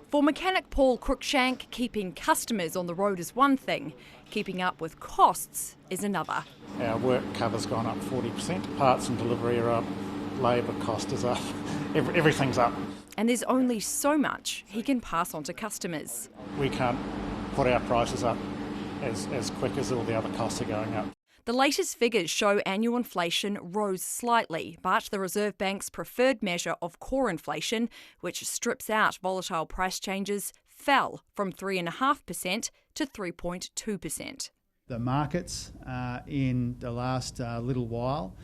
For mechanic Paul Cruikshank, keeping customers on the road is one thing, keeping up with costs is another. Our work cover's gone up 40%, parts and delivery are up, labour cost is up, everything's up. And there's only so much he can pass on to customers. We can't put our prices up as quick as all the other costs are going up. The latest figures show annual inflation rose slightly, but the Reserve Bank's preferred measure of core inflation, which strips out volatile price changes, fell from 3.5% to 3.2%. The markets in the last little while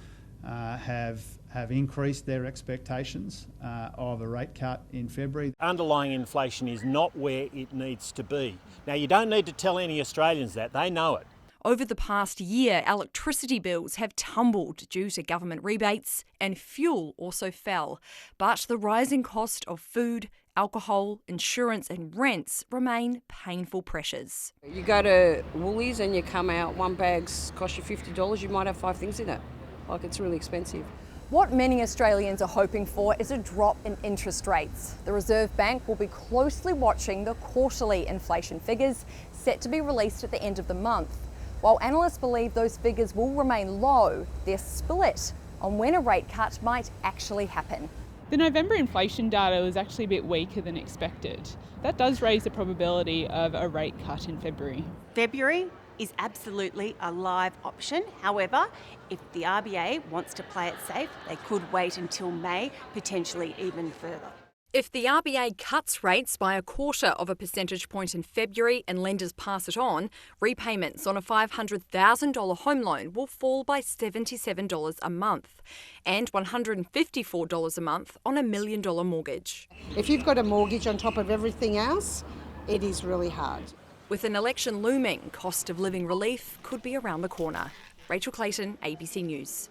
have increased their expectations of a rate cut in February. Underlying inflation is not where it needs to be. Now, you don't need to tell any Australians that, they know it. Over the past year, electricity bills have tumbled due to government rebates and fuel also fell. But the rising cost of food, alcohol, insurance and rents remain painful pressures. You go to Woolies and you come out, one bag's cost you $50, you might have 5 things in it. Like, it's really expensive. What many Australians are hoping for is a drop in interest rates. The Reserve Bank will be closely watching the quarterly inflation figures set to be released at the end of the month. While analysts believe those figures will remain low, they're split on when a rate cut might actually happen. The November inflation data was actually a bit weaker than expected. That does raise the probability of a rate cut in February. February is absolutely a live option. However, if the RBA wants to play it safe, they could wait until May, potentially even further. If the RBA cuts rates by 1/4 of a percentage point in February and lenders pass it on, repayments on a $500,000 home loan will fall by $77 a month and $154 a month on a $1 million mortgage. If you've got a mortgage on top of everything else, it is really hard. With an election looming, cost of living relief could be around the corner. Rachel Clayton, ABC News.